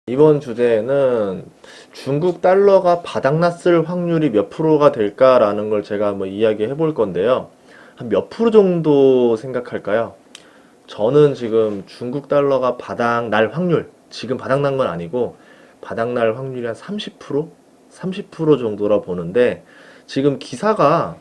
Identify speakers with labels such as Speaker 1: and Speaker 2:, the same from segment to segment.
Speaker 1: 이번 주제는 중국 달러가 바닥났을 확률이 몇 프로가 될까라는 걸 제가 한번 이야기해 볼 건데요. 한 몇 프로 정도 생각할까요? 저는 지금 중국 달러가 바닥날 확률, 지금 바닥난 건 아니고 바닥날 확률이 한 30%? 30% 정도라 보는데 지금 기사가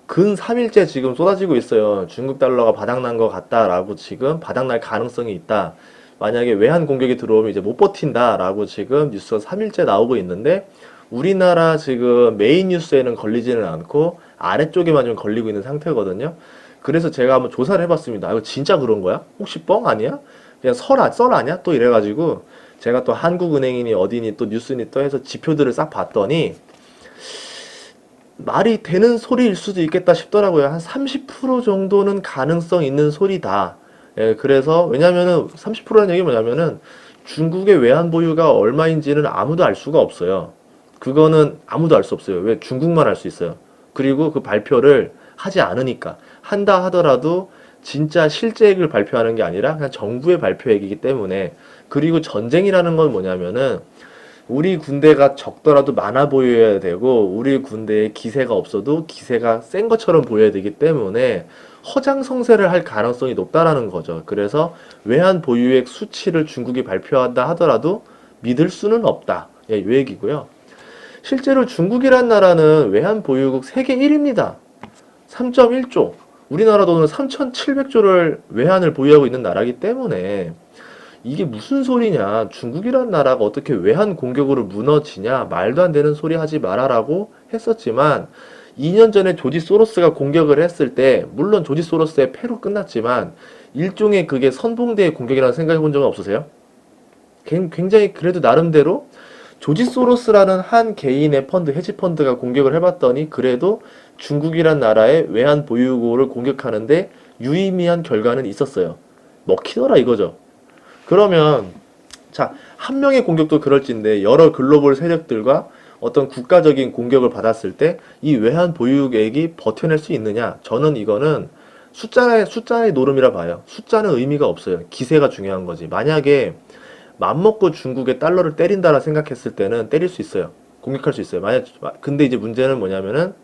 Speaker 1: 근 3일째 지금 쏟아지고 있어요. 중국 달러가 바닥난 것 같다라고 지금 바닥날 가능성이 있다. 만약에 외환 공격이 들어오면 이제 못 버틴다라고 지금 뉴스가 3일째 나오고 있는데 우리나라 지금 메인 뉴스에는 걸리지는 않고 아래쪽에만 좀 걸리고 있는 상태거든요. 그래서 제가 한번 조사를 해봤습니다. 이거 진짜 그런 거야? 혹시 뻥 아니야? 그냥 썰 아니야? 또 이래가지고 제가 또 한국은행이니 어디니 또 뉴스니 또 해서 지표들을 싹 봤더니 말이 되는 소리일 수도 있겠다 싶더라고요. 한 30% 정도는 가능성 있는 소리다. 예, 그래서 왜냐면은 30%라는 얘기 뭐냐면은 중국의 외환 보유가 얼마인지는 아무도 알 수가 없어요. 그거는 아무도 알 수 없어요. 왜? 중국만 알 수 있어요. 그리고 그 발표를 하지 않으니까. 한다 하더라도 진짜 실제액을 발표하는 게 아니라 그냥 정부의 발표액이기 때문에. 그리고 전쟁이라는 건 뭐냐면은 우리 군대가 적더라도 많아 보여야 되고 우리 군대에 기세가 없어도 기세가 센 것처럼 보여야 되기 때문에 허장성세를 할 가능성이 높다라는 거죠. 그래서 외환 보유액 수치를 중국이 발표한다 하더라도 믿을 수는 없다. 예, 이 얘기고요. 실제로 중국이란 나라는 외환 보유국 세계 1위입니다. 3.1조. 우리나라 돈으로 3,700조를 외환을 보유하고 있는 나라이기 때문에 이게 무슨 소리냐? 중국이란 나라가 어떻게 외환 공격으로 무너지냐? 말도 안 되는 소리 하지 마라라고 했었지만 2년 전에 조지 소로스가 공격을 했을 때 물론 조지 소로스의 패로 끝났지만 일종의 그게 선봉대의 공격이라는 생각해 본 적은 없으세요? 굉장히 그래도 나름대로 조지 소로스라는 한 개인의 펀드, 헤지 펀드가 공격을 해봤더니 그래도 중국이란 나라의 외환 보유고를 공격하는데 유의미한 결과는 있었어요. 먹히더라 이거죠. 그러면 자, 한 명의 공격도 그럴진데 여러 글로벌 세력들과 어떤 국가적인 공격을 받았을 때 이 외환 보유액이 버텨낼 수 있느냐? 저는 이거는 숫자의 노름이라 봐요. 숫자는 의미가 없어요. 기세가 중요한 거지. 만약에 맘먹고 중국의 달러를 때린다라 생각했을 때는 때릴 수 있어요. 공격할 수 있어요. 근데 이제 문제는 뭐냐면은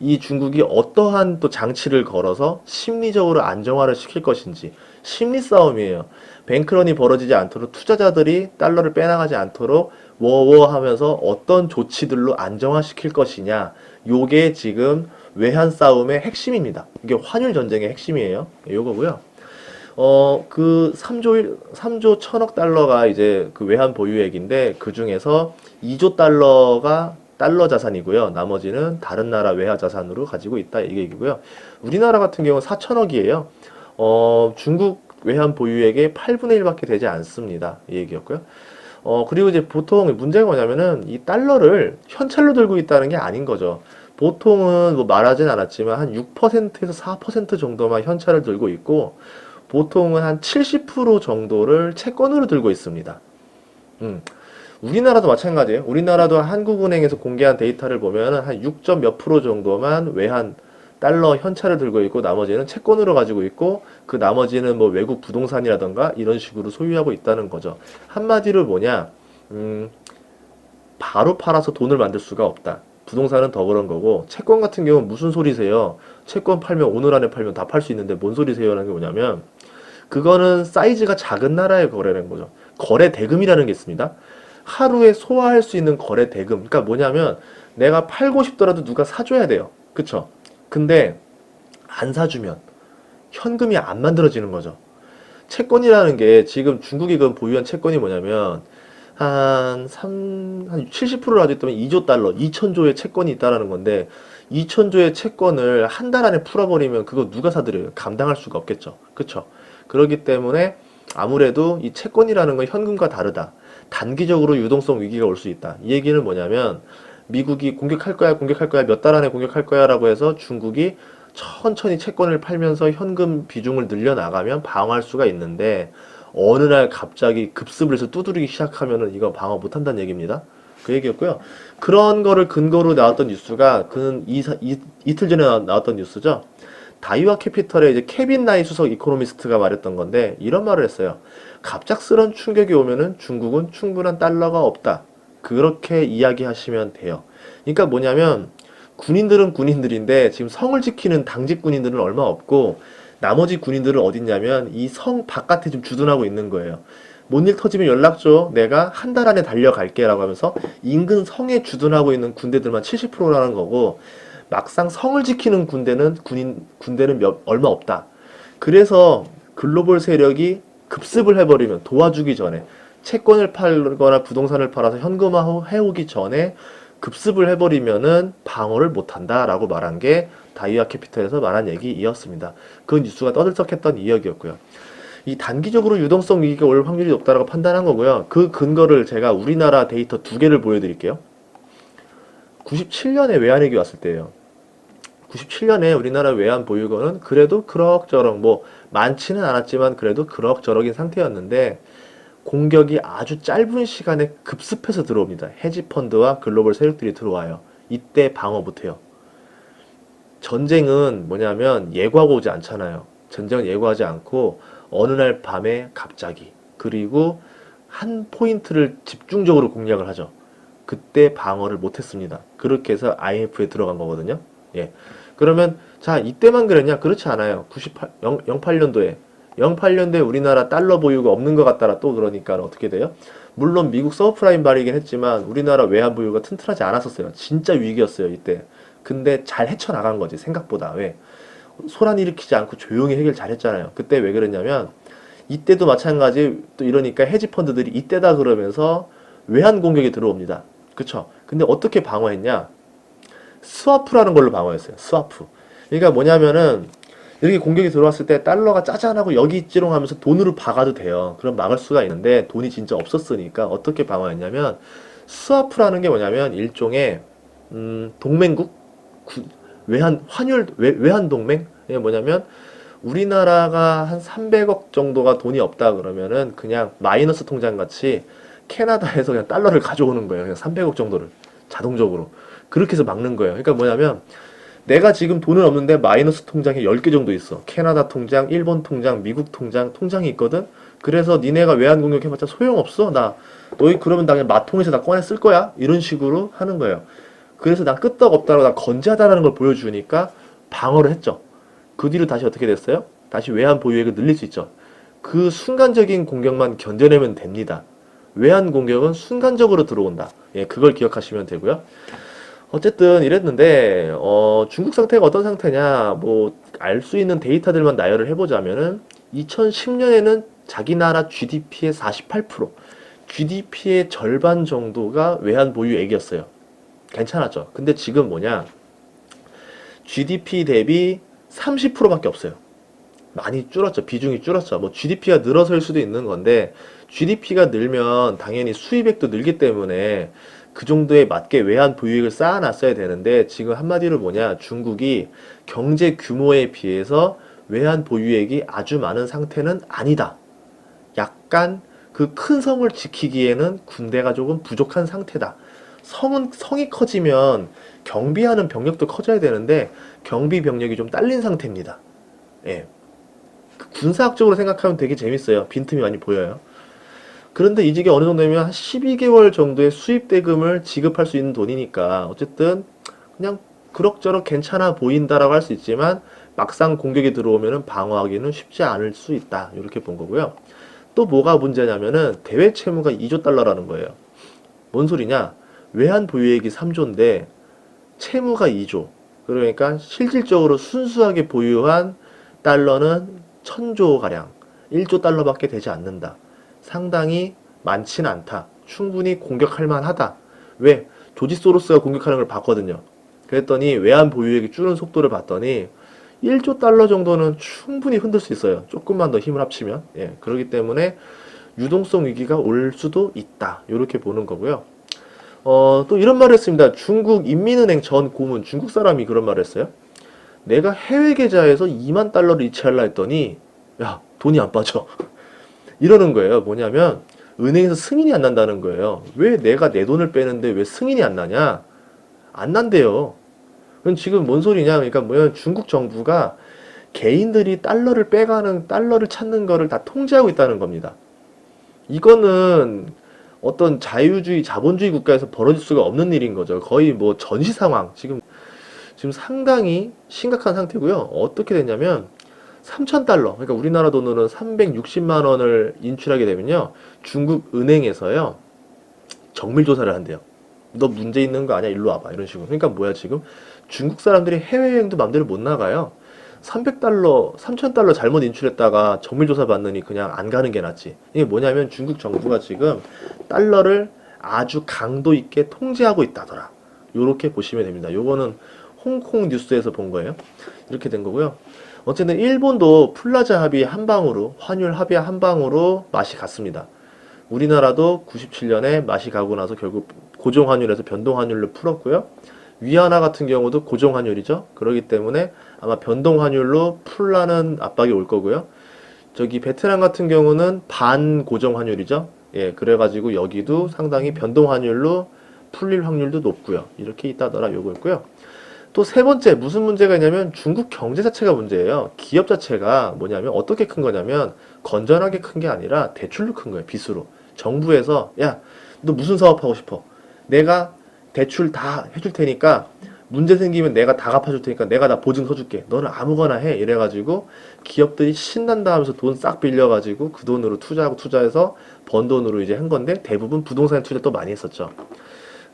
Speaker 1: 이 중국이 어떠한 또 장치를 걸어서 심리적으로 안정화를 시킬 것인지 심리 싸움이에요. 뱅크런이 벌어지지 않도록 투자자들이 달러를 빼나가지 않도록 워워 하면서 어떤 조치들로 안정화시킬 것이냐. 요게 지금 외환 싸움의 핵심입니다. 이게 환율 전쟁의 핵심이에요. 요거고요. 그 3조 1000억 달러가 이제 그 외환 보유액인데 그 중에서 2조 달러가 달러 자산이고요. 나머지는 다른 나라 외화 자산으로 가지고 있다 이게 얘기고요. 우리나라 같은 경우는 4천억이에요. 중국 외환 보유액의 8분의 1밖에 되지 않습니다. 이 얘기였고요. 그리고 이제 보통 문제가 뭐냐면은 이 달러를 현찰로 들고 있다는 게 아닌 거죠. 보통은 뭐 말하진 않았지만 한 6%에서 4% 정도만 현찰을 들고 있고 보통은 한 70% 정도를 채권으로 들고 있습니다. 음. 우리나라도 마찬가지예요. 우리나라도 한국은행에서 공개한 데이터를 보면 한 6점 몇 프로 정도만 외환 달러 현찰을 들고 있고 나머지는 채권으로 가지고 있고 그 나머지는 뭐 외국 부동산이라던가 이런 식으로 소유하고 있다는 거죠. 한마디로 뭐냐? 바로 팔아서 돈을 만들 수가 없다. 부동산은 더 그런 거고 채권 같은 경우는 무슨 소리세요? 채권 팔면 오늘 안에 팔면 다 팔 수 있는데 뭔 소리세요라는 게 뭐냐면 그거는 사이즈가 작은 나라의 거래라는 거죠. 거래 대금이라는 게 있습니다. 하루에 소화할 수 있는 거래 대금. 그러니까 뭐냐면 내가 팔고 싶더라도 누가 사줘야 돼요. 그쵸? 근데 안 사주면 현금이 안 만들어지는 거죠. 채권이라는 게 지금 중국이 그 보유한 채권이 뭐냐면 한 70%를 가지고 있다면 2조 달러, 2천조의 채권이 있다라는 건데 2천조의 채권을 한 달 안에 풀어버리면 그거 누가 사들여요? 감당할 수가 없겠죠. 그쵸? 그렇기 때문에 아무래도 이 채권이라는 건 현금과 다르다. 단기적으로 유동성 위기가 올 수 있다. 이 얘기는 뭐냐면 미국이 공격할 거야, 몇 달 안에 공격할 거야라고 해서 중국이 천천히 채권을 팔면서 현금 비중을 늘려나가면 방어할 수가 있는데 어느 날 갑자기 급습을 해서 두드리기 시작하면은 이거 방어 못한다는 얘기입니다. 그 얘기였고요. 그런 거를 근거로 나왔던 뉴스가 이틀 전에 나왔던 뉴스죠. 다이와 캐피털의 이제 케빈 나이 수석 이코노미스트가 말했던 건데 이런 말을 했어요. 갑작스런 충격이 오면은 중국은 충분한 달러가 없다. 그렇게 이야기하시면 돼요. 그러니까 뭐냐면 군인들은 군인들인데 지금 성을 지키는 당직 군인들은 얼마 없고 나머지 군인들은 어딨냐면 이 성 바깥에 좀 주둔하고 있는 거예요. 뭔 일 터지면 연락 줘. 내가 한 달 안에 달려갈게 라고 하면서 인근 성에 주둔하고 있는 군대들만 70%라는 거고 막상 성을 지키는 군대는 얼마 없다. 그래서 글로벌 세력이 급습을 해버리면 도와주기 전에 채권을 팔거나 부동산을 팔아서 현금화 해오기 전에 급습을 해버리면은 방어를 못한다라고 말한 게 다이아 캐피털에서 말한 얘기이었습니다. 그 뉴스가 떠들썩했던 이야기였고요. 이 단기적으로 유동성 위기가 올 확률이 높다라고 판단한 거고요. 그 근거를 제가 우리나라 데이터 두 개를 보여드릴게요. 97년에 외환위기 왔을 때예요. 97년에 우리나라 외환 보유고는 그래도 그럭저럭 뭐 많지는 않았지만 그래도 그럭저럭인 상태였는데 공격이 아주 짧은 시간에 급습해서 들어옵니다. 헤지펀드와 글로벌 세력들이 들어와요. 이때 방어 못해요. 전쟁은 뭐냐면 예고하고 오지 않잖아요. 전쟁은 예고하지 않고 어느 날 밤에 갑자기 그리고 한 포인트를 집중적으로 공략을 하죠. 그때 방어를 못했습니다. 그렇게 해서 IMF에 들어간 거거든요. 예. 그러면 자 이때만 그랬냐? 그렇지 않아요. 08년도에 08년도에 우리나라 달러 보유가 없는 것 같다라 또 그러니까 어떻게 돼요? 물론 미국 서브프라임 발이긴 했지만 우리나라 외환 보유가 튼튼하지 않았었어요. 진짜 위기였어요 이때. 근데 잘 헤쳐나간 거지 생각보다. 왜? 소란 일으키지 않고 조용히 해결 잘했잖아요. 그때 왜 그랬냐면 이때도 마찬가지 또 이러니까 헤지펀드들이 이때다 그러면서 외환 공격이 들어옵니다. 그쵸? 근데 어떻게 방어했냐? 스와프라는 걸로 방어했어요. 스와프. 그러니까 뭐냐면은 이렇게 공격이 들어왔을 때 달러가 짜잔하고 여기 있지롱 하면서 돈으로 박아도 돼요. 그럼 막을 수가 있는데 돈이 진짜 없었으니까 어떻게 방어했냐면 스와프라는 게 뭐냐면 일종의 동맹국 외환 동맹 이게 뭐냐면 우리나라가 한 300억 정도가 돈이 없다 그러면은 그냥 마이너스 통장 같이 캐나다에서 그냥 달러를 가져오는 거예요. 그냥 300억 정도를 자동적으로 그렇게 해서 막는 거예요. 그러니까 뭐냐면 내가 지금 돈은 없는데 마이너스 통장이 10개 정도 있어. 캐나다 통장, 일본 통장, 미국 통장, 통장이 있거든? 그래서 니네가 외환 공격해봤자 소용없어. 너희 그러면 나 그냥 마통에서 다 꺼내 쓸 거야? 이런 식으로 하는 거예요. 그래서 난 끄떡없다고 난 건재하다라는 걸 보여주니까 방어를 했죠. 그 뒤로 다시 어떻게 됐어요? 다시 외환 보유액을 늘릴 수 있죠. 그 순간적인 공격만 견뎌내면 됩니다. 외환 공격은 순간적으로 들어온다. 예, 그걸 기억하시면 되고요. 어쨌든 이랬는데 중국 상태가 어떤 상태냐 뭐 알 수 있는 데이터들만 나열을 해보자면은 2010년에는 자기 나라 GDP의 48%, GDP의 절반 정도가 외환 보유액이었어요. 괜찮았죠. 근데 지금 뭐냐 GDP 대비 30%밖에 없어요. 많이 줄었죠. 비중이 줄었죠. 뭐 GDP가 늘어설 수도 있는 건데 GDP가 늘면 당연히 수입액도 늘기 때문에 그 정도에 맞게 외환 보유액을 쌓아놨어야 되는데 지금 한마디로 뭐냐 중국이 경제 규모에 비해서 외환 보유액이 아주 많은 상태는 아니다. 약간 그 큰 성을 지키기에는 군대가 조금 부족한 상태다. 성이 커지면 경비하는 병력도 커져야 되는데 경비 병력이 좀 딸린 상태입니다. 예. 군사학적으로 생각하면 되게 재밌어요. 빈틈이 많이 보여요. 그런데 이직이 어느 정도면 한 12개월 정도의 수입 대금을 지급할 수 있는 돈이니까 어쨌든 그냥 그럭저럭 괜찮아 보인다라고 할 수 있지만 막상 공격이 들어오면 방어하기는 쉽지 않을 수 있다. 이렇게 본 거고요. 또 뭐가 문제냐면은 대외 채무가 2조 달러라는 거예요. 뭔 소리냐? 외환 보유액이 3조인데 채무가 2조. 그러니까 실질적으로 순수하게 보유한 달러는 1000조 가량, 1조 달러밖에 되지 않는다. 상당히 많지는 않다. 충분히 공격할 만하다. 왜? 조지 소로스가 공격하는 걸 봤거든요. 그랬더니 외환 보유액이 줄는 속도를 봤더니 1조 달러 정도는 충분히 흔들 수 있어요. 조금만 더 힘을 합치면. 예, 그렇기 때문에 유동성 위기가 올 수도 있다. 이렇게 보는 거고요. 또 이런 말을 했습니다. 중국 인민은행 전 고문, 중국 사람이 그런 말을 했어요. 내가 해외 계좌에서 2만 달러를 이체하려 했더니 야, 돈이 안 빠져. 이러는 거예요. 뭐냐면 은행에서 승인이 안 난다는 거예요. 왜 내가 내 돈을 빼는데 왜 승인이 안 나냐? 안 난대요. 그럼 지금 뭔 소리냐? 그러니까 뭐냐면 중국 정부가 개인들이 달러를 빼가는, 달러를 찾는 거를 다 통제하고 있다는 겁니다. 이거는 어떤 자유주의, 자본주의 국가에서 벌어질 수가 없는 일인 거죠. 거의 뭐 전시 상황. 지금 상당히 심각한 상태고요. 어떻게 됐냐면 3,000달러, 그러니까 우리나라 돈으로는 360만 원을 인출하게 되면요. 중국 은행에서요. 정밀 조사를 한대요. 너 문제 있는 거 아니야? 일로 와봐. 이런 식으로. 그러니까 뭐야, 지금? 중국 사람들이 해외여행도 맘대로 못 나가요. 300달러, 3000달러 잘못 인출했다가 정밀조사 받느니 그냥 안 가는 게 낫지. 이게 뭐냐면 중국 정부가 지금 달러를 아주 강도 있게 통제하고 있다더라. 요렇게 보시면 됩니다. 요거는 홍콩 뉴스에서 본 거예요. 이렇게 된 거고요. 어쨌든 일본도 플라자 합의 한 방으로, 환율 합의 한 방으로 맛이 갔습니다. 우리나라도 97년에 맛이 가고 나서 결국 고정환율에서 변동환율로 풀었고요. 위안화 같은 경우도 고정환율이죠. 그렇기 때문에 아마 변동환율로 풀라는 압박이 올 거고요. 저기 베트남 같은 경우는 반고정환율이죠. 예, 그래가지고 여기도 상당히 변동환율로 풀릴 확률도 높고요. 이렇게 있다더라 요거였고요. 또 세 번째 무슨 문제가 있냐면 중국 경제 자체가 문제예요. 기업 자체가 뭐냐면 어떻게 큰 거냐면 건전하게 큰 게 아니라 대출로 큰 거예요. 빚으로. 정부에서 야, 너 무슨 사업하고 싶어? 내가 대출 다 해줄 테니까 문제 생기면 내가 다 갚아줄 테니까 내가 다 보증 서줄게. 너는 아무거나 해. 이래가지고 기업들이 신난다 하면서 돈 싹 빌려가지고 그 돈으로 투자하고 투자해서 번 돈으로 이제 한 건데 대부분 부동산 투자 또 많이 했었죠.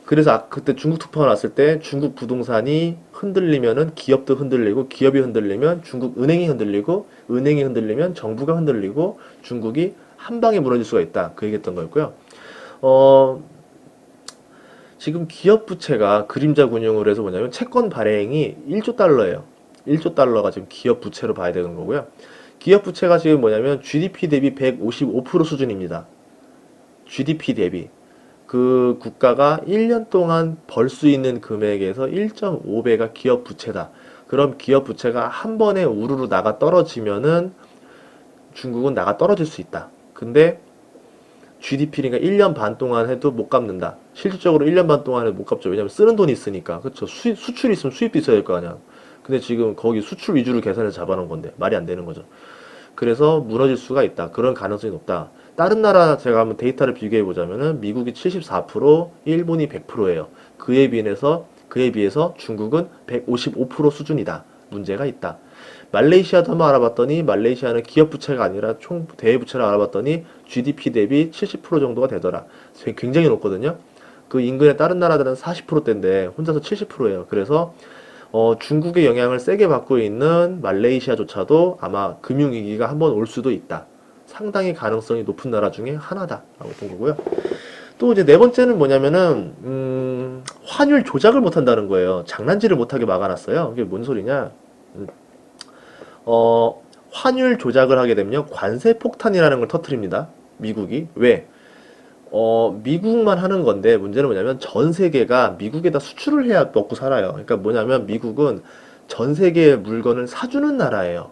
Speaker 1: 그래서 그때 중국 투표가 났을 때 중국 부동산이 흔들리면은 기업도 흔들리고 기업이 흔들리면 중국 은행이 흔들리고 은행이 흔들리면 정부가 흔들리고 중국이 한 방에 무너질 수가 있다. 그 얘기했던 거였고요. 지금 기업 부채가 그림자 군용으로 해서 뭐냐면 채권 발행이 1조 달러예요. 1조 달러가 지금 기업 부채로 봐야 되는 거고요. 기업 부채가 지금 뭐냐면 GDP 대비 155% 수준입니다. GDP 대비. 그 국가가 1년 동안 벌 수 있는 금액에서 1.5배가 기업 부채다. 그럼 기업 부채가 한 번에 우르르 나가 떨어지면은 중국은 나가 떨어질 수 있다. 근데 GDP니까 1년 반 동안 해도 못 갚는다. 실질적으로 1년 반 동안 해도 못 갚죠. 왜냐면 쓰는 돈이 있으니까. 그렇죠. 수출이 있으면 수입도 있어야 될 거 아니야. 근데 지금 거기 수출 위주로 계산해서 잡아놓은 건데 말이 안 되는 거죠. 그래서 무너질 수가 있다. 그런 가능성이 높다. 다른 나라 제가 한번 데이터를 비교해 보자면은 미국이 74%, 일본이 100%예요. 그에 비해서 중국은 155% 수준이다. 문제가 있다. 말레이시아도 한번 알아봤더니 말레이시아는 기업 부채가 아니라 총 대외 부채를 알아봤더니 GDP 대비 70% 정도가 되더라. 굉장히 높거든요. 그 인근의 다른 나라들은 40%대인데 혼자서 70%예요. 그래서 중국의 영향을 세게 받고 있는 말레이시아조차도 아마 금융위기가 한번 올 수도 있다. 상당히 가능성이 높은 나라 중에 하나다라고 본 거고요. 또 이제 네 번째는 뭐냐면은 환율 조작을 못한다는 거예요. 장난질을 못하게 막아놨어요. 이게 뭔 소리냐? 환율 조작을 하게 되면 관세 폭탄이라는 걸 터뜨립니다. 미국이. 왜? 미국만 하는 건데 문제는 뭐냐면 전 세계가 미국에다 수출을 해야 먹고 살아요. 그러니까 뭐냐면 미국은 전 세계의 물건을 사주는 나라예요.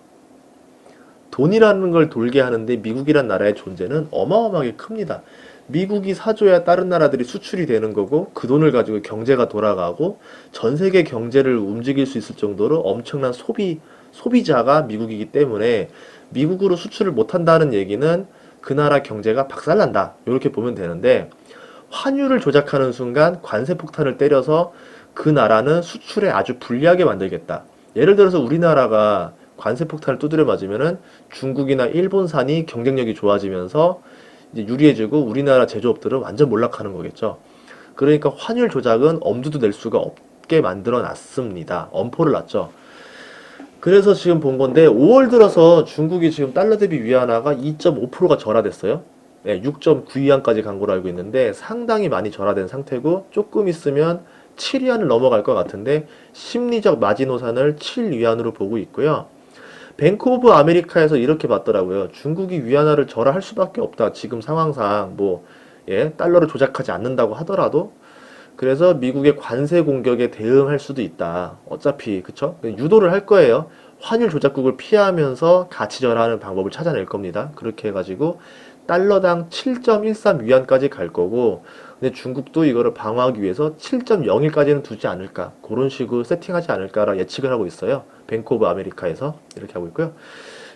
Speaker 1: 돈이라는 걸 돌게 하는데 미국이란 나라의 존재는 어마어마하게 큽니다. 미국이 사줘야 다른 나라들이 수출이 되는 거고 그 돈을 가지고 경제가 돌아가고 전 세계 경제를 움직일 수 있을 정도로 엄청난 소비자가 미국이기 때문에 미국으로 수출을 못한다는 얘기는 그 나라 경제가 박살난다. 이렇게 보면 되는데 환율을 조작하는 순간 관세 폭탄을 때려서 그 나라는 수출에 아주 불리하게 만들겠다. 예를 들어서 우리나라가 관세 폭탄을 두드려 맞으면은 중국이나 일본산이 경쟁력이 좋아지면서 이제 유리해지고 우리나라 제조업들은 완전 몰락하는 거겠죠. 그러니까 환율 조작은 엄두도 낼 수가 없게 만들어 놨습니다. 엄포를 놨죠. 그래서 지금 본 건데 5월 들어서 중국이 지금 달러 대비 위안화가 2.5%가 절하됐어요. 네, 6.92안까지 간 걸로 알고 있는데 상당히 많이 절하된 상태고 조금 있으면 7위안을 넘어갈 것 같은데 심리적 마지노선을 7위안으로 보고 있고요. 뱅크 오브 아메리카에서 이렇게 봤더라고요. 중국이 위안화를 절하할 수밖에 없다. 지금 상황상 달러를 조작하지 않는다고 하더라도 그래서 미국의 관세 공격에 대응할 수도 있다. 어차피 그쵸? 유도를 할 거예요. 환율 조작국을 피하면서 가치 절하하는 방법을 찾아낼 겁니다. 그렇게 해가지고 달러당 7.13 위안까지 갈 거고 근데 중국도 이거를 방어하기 위해서 7.01까지는 두지 않을까. 그런 식으로 세팅하지 않을까라 예측을 하고 있어요. 뱅크 오브 아메리카에서 이렇게 하고 있고요.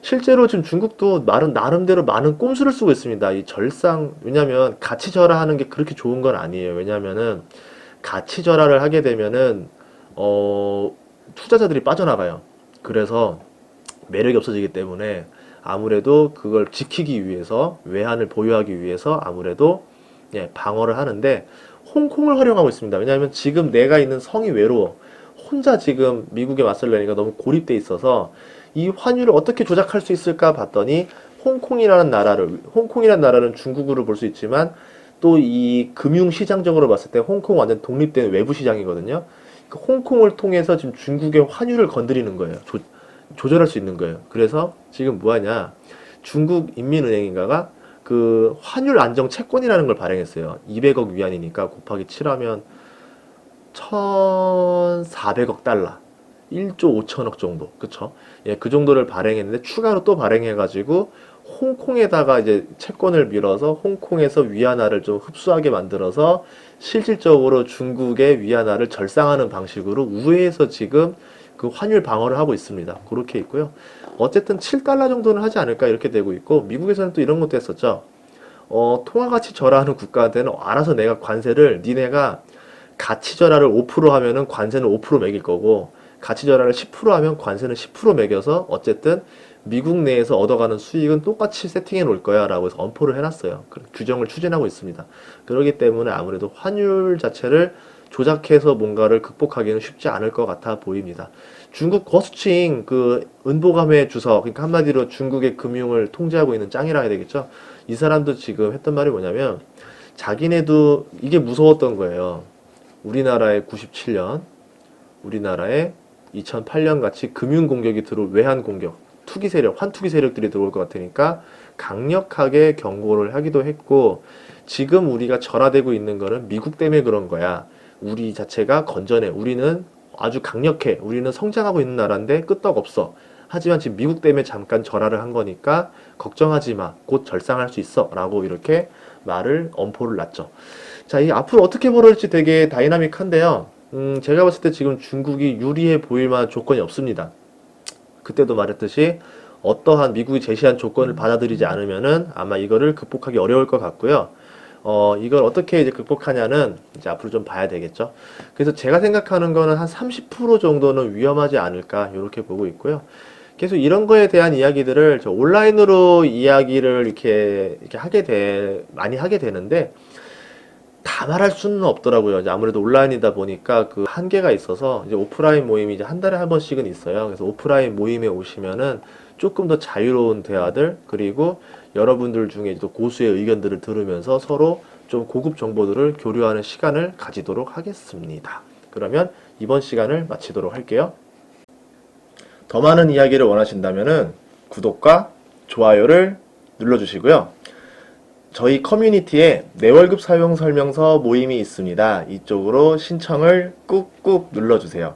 Speaker 1: 실제로 지금 중국도 나름대로 많은 꼼수를 쓰고 있습니다. 이 절상, 왜냐면 가치 절하하는 게 그렇게 좋은 건 아니에요. 왜냐면은 가치 절하를 하게 되면은, 투자자들이 빠져나가요. 그래서 매력이 없어지기 때문에 아무래도 그걸 지키기 위해서, 외환을 보유하기 위해서 아무래도 예, 방어를 하는데 홍콩을 활용하고 있습니다. 왜냐하면 지금 내가 있는 성이 외로워. 혼자 지금 미국에 맞설려니까 너무 고립돼 있어서 이 환율을 어떻게 조작할 수 있을까 봤더니 홍콩이라는 나라는 중국으로 볼 수 있지만 또 이 금융시장적으로 봤을 때 홍콩 완전 독립된 외부 시장이거든요. 그 홍콩을 통해서 지금 중국의 환율을 건드리는 거예요. 조절할 수 있는 거예요. 그래서 지금 뭐하냐? 중국인민은행인가가 그 환율 안정 채권이라는 걸 발행했어요. 200억 위안이니까 곱하기 7하면 1,400억 달러. 1조 5천억 정도. 그쵸? 예, 그 정도를 발행했는데 추가로 또 발행해가지고 홍콩에다가 이제 채권을 밀어서 홍콩에서 위안화를 좀 흡수하게 만들어서 실질적으로 중국의 위안화를 절상하는 방식으로 우회해서 지금 그 환율 방어를 하고 있습니다. 그렇게 있고요. 어쨌든 7달러 정도는 하지 않을까 이렇게 되고 있고 미국에서는 또 이런 것도 했었죠. 통화가치 절하하는 국가한테는 알아서 내가 관세를 니네가 가치 절하를 5% 하면은 관세는 5% 매길 거고 가치 절하를 10% 하면 관세는 10% 매겨서 어쨌든 미국 내에서 얻어가는 수익은 똑같이 세팅해 놓을 거야 라고 해서 엄포를 해놨어요. 규정을 추진하고 있습니다. 그렇기 때문에 아무래도 환율 자체를 조작해서 뭔가를 극복하기는 쉽지 않을 것 같아 보입니다. 중국 거수칭 그 은보감의 주석, 그러니까 한마디로 중국의 금융을 통제하고 있는 짱이라 해야 되겠죠. 이 사람도 지금 했던 말이 뭐냐면 자기네도 이게 무서웠던 거예요. 우리나라의 97년, 우리나라에 2008년 같이 금융 공격이 들어올 외환 공격, 투기 세력, 환투기 세력들이 들어올 것 같으니까 강력하게 경고를 하기도 했고 지금 우리가 절하되고 있는 거는 미국 때문에 그런 거야. 우리 자체가 건전해. 우리는 아주 강력해. 우리는 성장하고 있는 나라인데 끄떡없어. 하지만 지금 미국 때문에 잠깐 절하를 한 거니까 걱정하지 마. 곧 절상할 수 있어. 라고 이렇게 말을 엄포를 놨죠. 자, 이 앞으로 어떻게 벌어질지 되게 다이나믹한데요. 제가 봤을 때 지금 중국이 유리해 보일 만한 조건이 없습니다. 그때도 말했듯이 어떠한 미국이 제시한 조건을 받아들이지 않으면은 아마 이거를 극복하기 어려울 것 같고요. 이걸 어떻게 이제 극복하냐는 이제 앞으로 좀 봐야 되겠죠. 그래서 제가 생각하는 거는 한 30% 정도는 위험하지 않을까 이렇게 보고 있고요. 계속 이런 거에 대한 이야기들을 저 온라인으로 이야기를 이렇게 많이 하게 되는데 다 말할 수는 없더라고요. 이제 아무래도 온라인이다 보니까 그 한계가 있어서 이제 오프라인 모임이 이제 한 달에 한 번씩은 있어요. 그래서 오프라인 모임에 오시면은 조금 더 자유로운 대화들 그리고 여러분들 중에 또 고수의 의견들을 들으면서 서로 좀 고급 정보들을 교류하는 시간을 가지도록 하겠습니다. 그러면 이번 시간을 마치도록 할게요. 더 많은 이야기를 원하신다면은 구독과 좋아요를 눌러주시고요. 저희 커뮤니티에 내 월급 사용 설명서 모임이 있습니다. 이쪽으로 신청을 꾹꾹 눌러주세요.